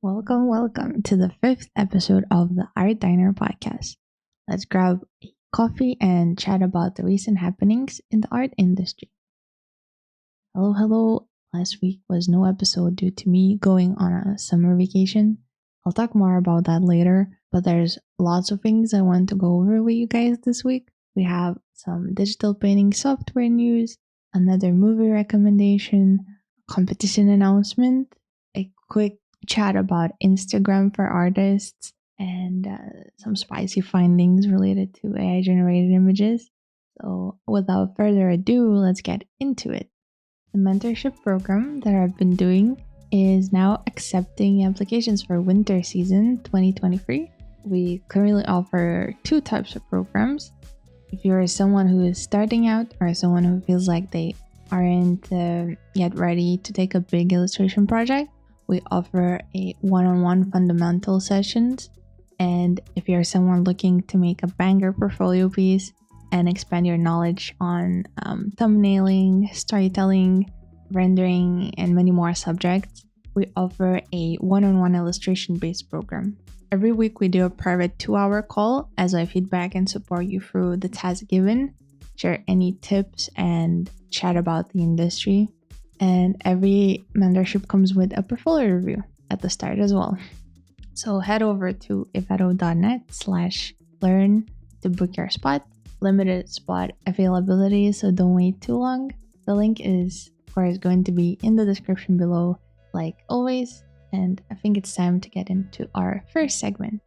Welcome to the fifth episode of the DINER podcast. Let's grab a coffee and chat about the recent happenings in the art industry. Hello. Last week was no episode due to me going on a summer vacation. I'll talk more about that later, but there's lots of things I want to go over with you guys this week. We have some digital painting software news, another movie recommendation, competition announcement, a quick chat about Instagram for artists, and some spicy findings related to AI generated images. So, without further ado, let's get into it. The mentorship program that I've been doing is now accepting applications for winter season 2023. We currently offer two types of programs. If you're someone who is starting out or someone who feels like they aren't yet ready to take a big illustration project, we offer a one-on-one fundamental sessions. And if you're someone looking to make a banger portfolio piece and expand your knowledge on thumbnailing, storytelling, rendering, and many more subjects, we offer a one-on-one illustration-based program. Every week we do a private 2-hour call as I feedback and support you through the task given, share any tips, and chat about the industry. And every mentorship comes with a portfolio review at the start as well. So head over to ivetto.net/learn to book your spot. Limited spot availability, so don't wait too long. The link is, of course, going to be in the description below, like always. And I think it's time to get into our first segment.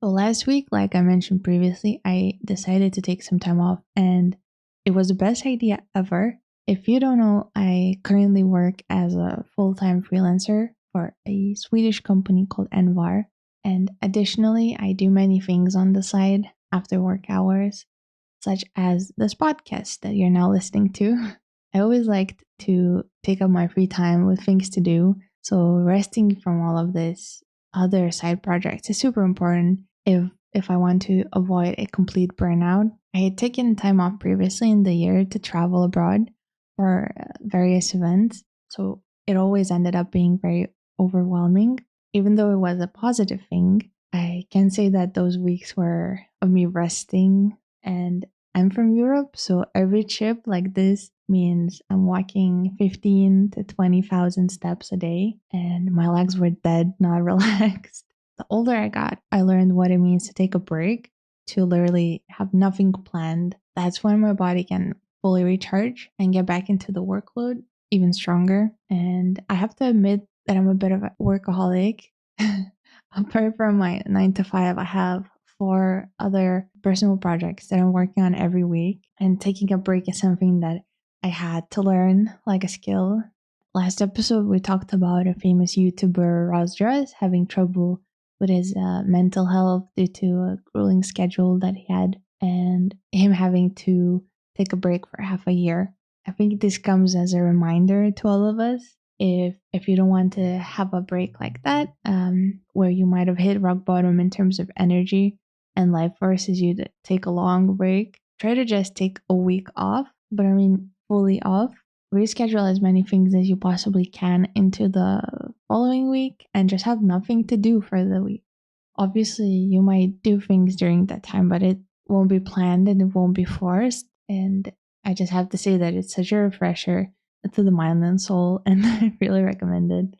So last week, like I mentioned previously, I decided to take some time off, and it was the best idea ever. If you don't know, I currently work as a full-time freelancer for a Swedish company called Envar. And additionally, I do many things on the side after work hours, such as this podcast that you're now listening to. I always liked to take up my free time with things to do, so resting from all of this other side projects is super important if I want to avoid a complete burnout. I had taken time off previously in the year to travel abroad for various events, so it always ended up being very overwhelming. Even though it was a positive thing, I can say that those weeks were of me resting, and I'm from Europe, so every trip like this means I'm walking 15 to 20,000 steps a day, and my legs were dead, not relaxed. The older I got, I learned what it means to take a break, to literally have nothing planned. That's when my body can fully recharge and get back into the workload even stronger. And I have to admit that I'm a bit of a workaholic. Apart from my 9 to 5, I have 4 other personal projects that I'm working on every week, and taking a break is something that I had to learn like a skill. Last episode, we talked about a famous YouTuber, Rosdras, having trouble with his mental health due to a grueling schedule that he had, and him having to take a break for half a year. I think this comes as a reminder to all of us. If you don't want to have a break like that, where you might have hit rock bottom in terms of energy and life forces you to take a long break, try to just take a week off, but I mean fully off. Reschedule as many things as you possibly can into the following week and just have nothing to do for the week. Obviously, you might do things during that time, but it won't be planned and it won't be forced. And I just have to say that it's such a refresher to the mind and soul, and I really recommend it.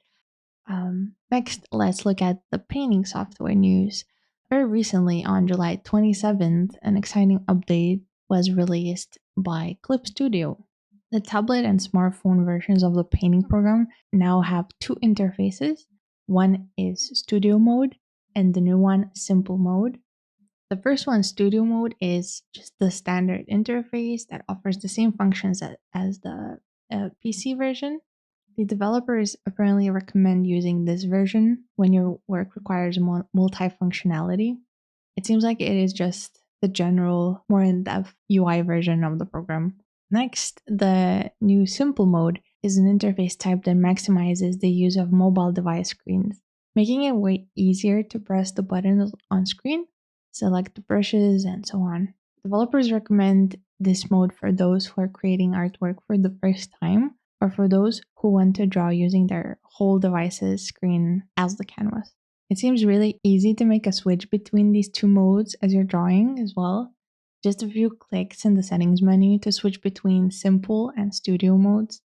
Next, let's look at the painting software news. Very recently, on July 27th, an exciting update was released by ClipStudio. The tablet and smartphone versions of the painting program now have 2 interfaces. One is Studio Mode, and the new one, Simple Mode. The first one, Studio Mode, is just the standard interface that offers the same functions as the PC version. The developers apparently recommend using this version when your work requires multifunctionality. It seems like it is just the general, more in-depth UI version of the program. Next, the new Simple Mode is an interface type that maximizes the use of mobile device screens, making it way easier to press the buttons on screen, select the brushes, and so on. Developers recommend this mode for those who are creating artwork for the first time, or for those who want to draw using their whole device's screen as the canvas. It seems really easy to make a switch between these two modes as you're drawing as well. Just a few clicks in the settings menu to switch between simple and studio modes.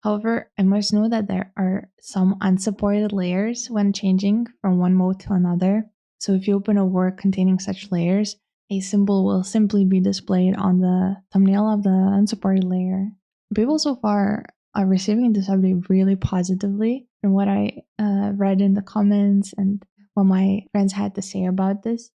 However, I must know that there are some unsupported layers when changing from one mode to another. So if you open a work containing such layers, a symbol will simply be displayed on the thumbnail of the unsupported layer. People so far are receiving this update really positively from what I read in the comments and what my friends had to say about this.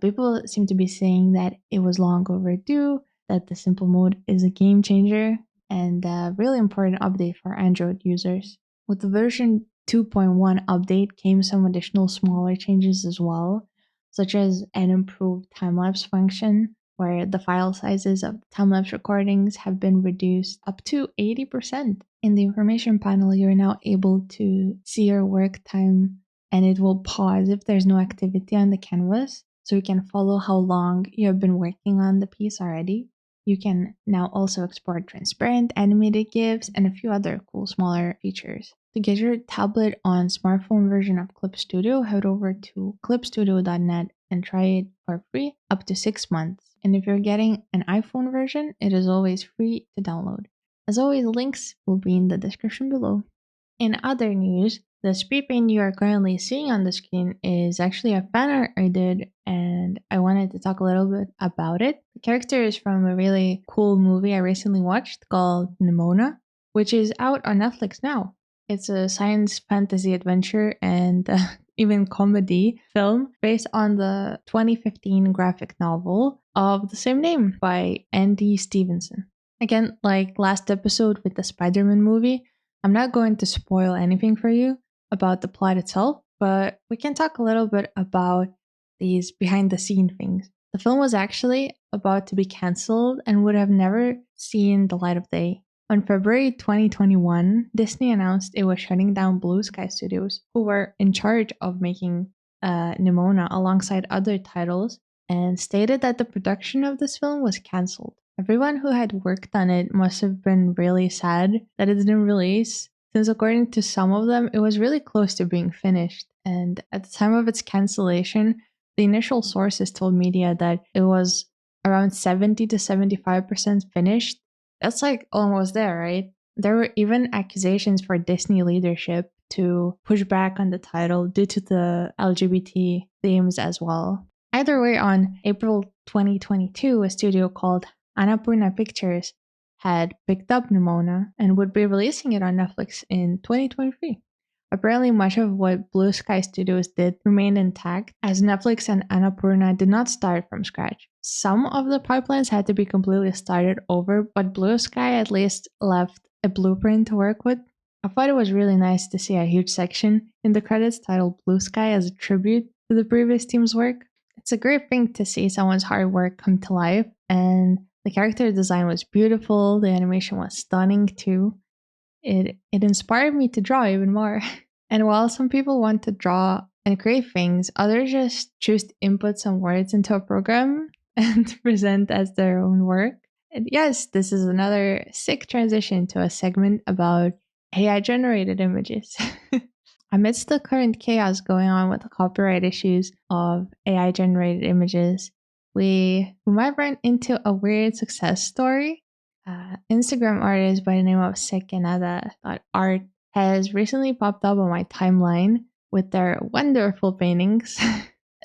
People seem to be saying that it was long overdue, that the simple mode is a game changer, and a really important update for Android users. With the version 2.1 update came some additional smaller changes as well, such as an improved time-lapse function, where the file sizes of time-lapse recordings have been reduced up to 80%. In the information panel, you're now able to see your work time, and it will pause if there's no activity on the canvas, so you can follow how long you have been working on the piece already. You can now also export transparent animated GIFs and a few other cool smaller features. To get your tablet on smartphone version of ClipStudio, head over to clipstudio.net and try it for free up to 6 months. And if you're getting an iPhone version, it is always free to download. As always, links will be in the description below. In other news, the speed paint you are currently seeing on the screen is actually a fan art I did, and I wanted to talk a little bit about it. The character is from a really cool movie I recently watched called Nimona, which is out on Netflix now. It's a science fantasy adventure and even comedy film based on the 2015 graphic novel of the same name by Andy Stevenson. Again, like last episode with the Spider-Man movie, I'm not going to spoil anything for you about the plot itself, but we can talk a little bit about these behind the scene things. The film was actually about to be cancelled and would have never seen the light of day. On February 2021, Disney announced it was shutting down Blue Sky Studios, who were in charge of making Nimona alongside other titles, and stated that the production of this film was cancelled. Everyone who had worked on it must have been really sad that it didn't release, since according to some of them, it was really close to being finished. And at the time of its cancellation, the initial sources told media that it was around 70 to 75% finished. That's like almost there, right? There were even accusations for Disney leadership to push back on the title due to the LGBT themes as well. Either way, on April 2022, a studio called Annapurna Pictures had picked up Nimona and would be releasing it on Netflix in 2023. Apparently, much of what Blue Sky Studios did remained intact, as Netflix and Annapurna did not start from scratch. Some of the pipelines had to be completely started over, but Blue Sky at least left a blueprint to work with. I thought it was really nice to see a huge section in the credits titled Blue Sky as a tribute to the previous team's work. It's a great thing to see someone's hard work come to life, and the character design was beautiful, the animation was stunning too. It inspired me to draw even more. And while some people want to draw and create things, others just choose to input some words into a program and present as their own work. And yes, this is another sick transition to a segment about AI generated images. Amidst the current chaos going on with the copyright issues of AI generated images, we might run into a weird success story. Instagram artist by the name of Sekenada.art has recently popped up on my timeline with their wonderful paintings.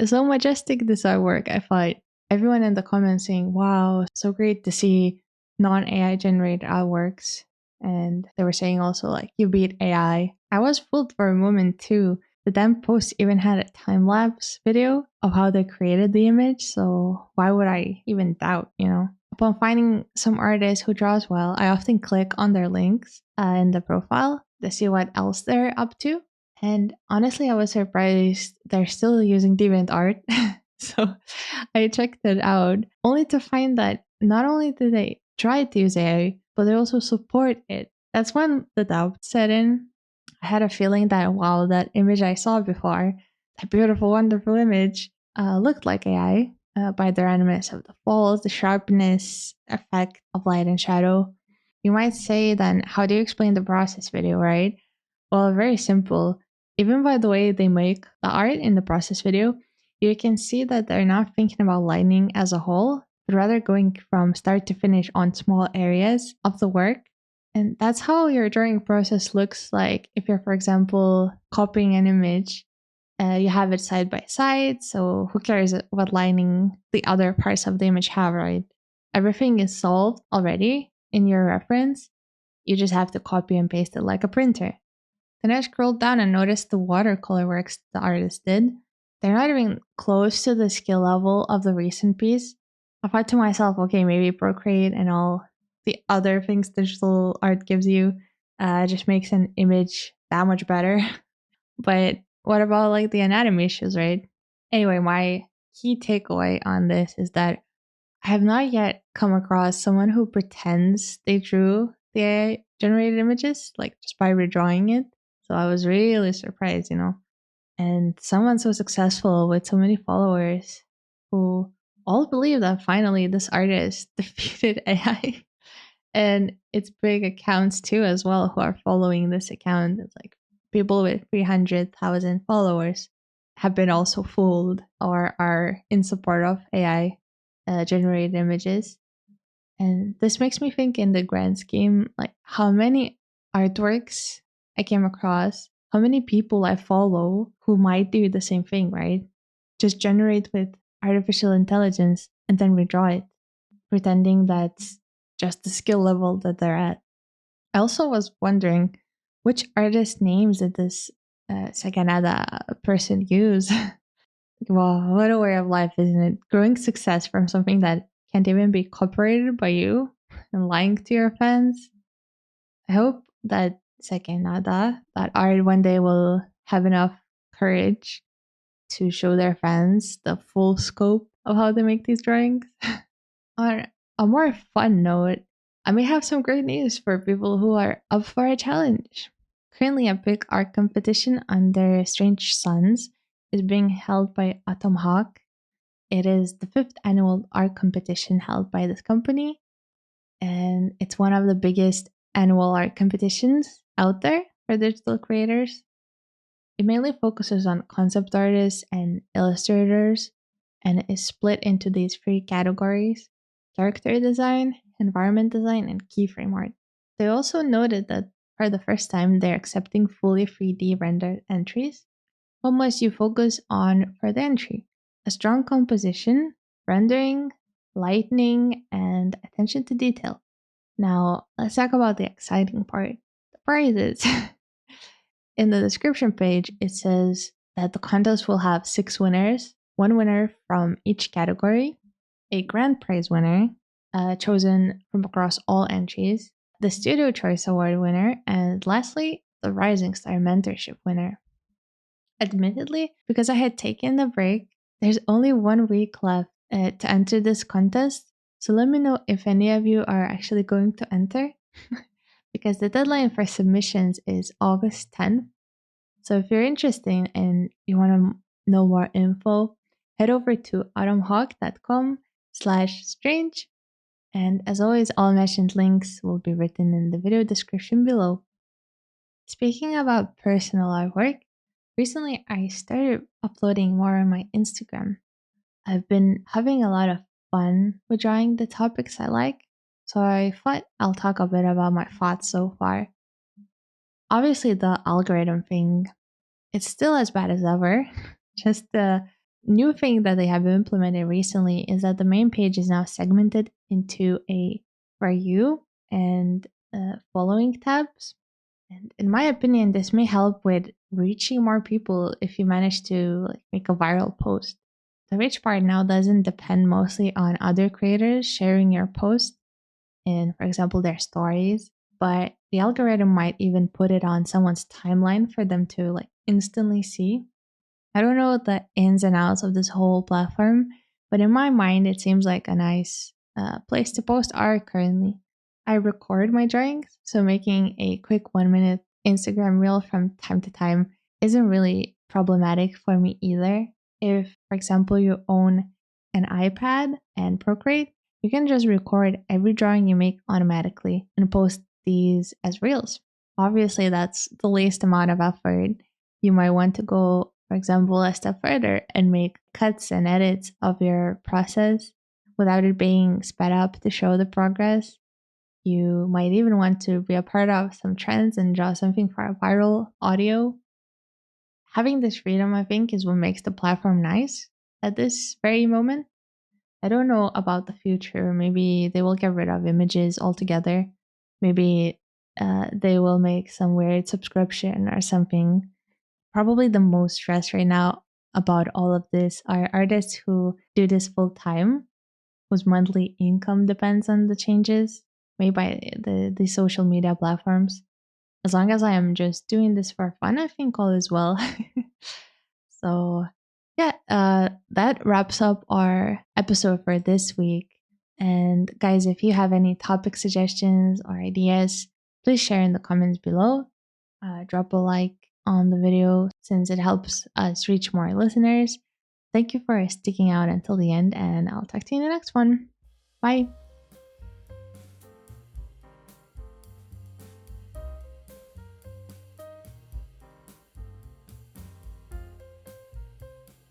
So majestic this artwork, I thought. Everyone in the comments saying, wow, so great to see non-AI generated artworks. And they were saying also like, you beat AI. I was fooled for a moment too. The damn post even had a time-lapse video of how they created the image, so why would I even doubt, you know? Upon finding some artists who draws well, I often click on their links in the profile to see what else they're up to. And honestly, I was surprised they're still using DeviantArt. So I checked it out, only to find that not only do they try to use AI, but they also support it. That's when the doubt set in. I had a feeling that, wow, that image I saw before, that beautiful, wonderful image, looked like AI by their animus of the falls, the sharpness, effect of light and shadow. You might say then, how do you explain the process video, right? Well, very simple. Even by the way they make the art in the process video, you can see that they're not thinking about lighting as a whole, but rather going from start to finish on small areas of the work. And that's how your drawing process looks like if you're, for example, copying an image. You have it side by side, so who cares what lining the other parts of the image have, right? Everything is solved already in your reference. You just have to copy and paste it like a printer. Then I scrolled down and noticed the watercolor works the artist did. They're not even close to the skill level of the recent piece. I thought to myself, okay, maybe Procreate and all the other things digital art gives you just makes an image that much better. But what about like the anatomy issues, right? Anyway, my key takeaway on this is that I have not yet come across someone who pretends they drew the AI generated images, like just by redrawing it. So I was really surprised, and someone so successful with so many followers who all believe that finally this artist defeated AI. And it's big accounts too, as well, who are following this account. It's like people with 300,000 followers have been also fooled or are in support of AI generated images. And this makes me think in the grand scheme, like how many artworks I came across, how many people I follow who might do the same thing, right? Just generate with artificial intelligence and then redraw it, pretending that's just the skill level that they're at. I also was wondering which artist names did this Saganada person use? Wow, what a way of life, isn't it? Growing success from something that can't even be copyrighted by you and lying to your fans. I hope that Sekenada, that art one day will have enough courage to show their fans the full scope of how they make these drawings. On a more fun note, I may have some great news for people who are up for a challenge. Currently, a big art competition under Strange Suns is being held by Atomhawk. It is the 5th annual art competition held by this company, and it's one of the biggest annual art competitions out there for digital creators. It mainly focuses on concept artists and illustrators, and is split into these 3 categories: character design, environment design, and keyframe art. They also noted that for the first time they're accepting fully 3D rendered entries. What must you focus on for the entry? A strong composition, rendering, lighting, and attention to detail. Now, let's talk about the exciting part, the prizes. In the description page, it says that the contest will have 6 winners, 1 winner from each category, a grand prize winner chosen from across all entries, the Studio Choice Award winner, and lastly, the Rising Star Mentorship winner. Admittedly, because I had taken the break, there's only 1 week left to enter this contest. So let me know if any of you are actually going to enter, because the deadline for submissions is August 10th. So if you're interested and you want to know more info, head over to atomhawk.com/strange. And as always, all mentioned links will be written in the video description below. Speaking about personal artwork, recently I started uploading more on my Instagram. I've been having a lot of fun with drawing the topics I like, so I thought I'll talk a bit about my thoughts so far. Obviously, the algorithm thing, it's still as bad as ever. Just the new thing that they have implemented recently is that the main page is now segmented into a For You and following tabs. And in my opinion, this may help with reaching more people if you manage to make a viral post. The reach part now doesn't depend mostly on other creators sharing your post in, for example, their stories, but the algorithm might even put it on someone's timeline for them to instantly see. I don't know the ins and outs of this whole platform, but in my mind, it seems like a nice place to post art currently. I record my drawings, so making a quick 1 minute Instagram reel from time to time isn't really problematic for me either. If, for example, you own an iPad and Procreate, You can just record every drawing you make automatically and post these as reels. Obviously, that's the least amount of effort. You might want to go, for example, a step further and make cuts and edits of your process without it being sped up to show the progress. You might even want to be a part of some trends and draw something for a viral audio. Having this freedom, I think, is what makes the platform nice at this very moment. I don't know about the future. Maybe they will get rid of images altogether. Maybe they will make some weird subscription or something. Probably the most stress right now about all of this are artists who do this full time, whose monthly income depends on the changes made by the social media platforms. As long as I am just doing this for fun, I think all is well. So, yeah, that wraps up our episode for this week. And guys, if you have any topic suggestions or ideas, please share in the comments below. Drop a like on the video since it helps us reach more listeners. Thank you for sticking out until the end, and I'll talk to you in the next one. Bye.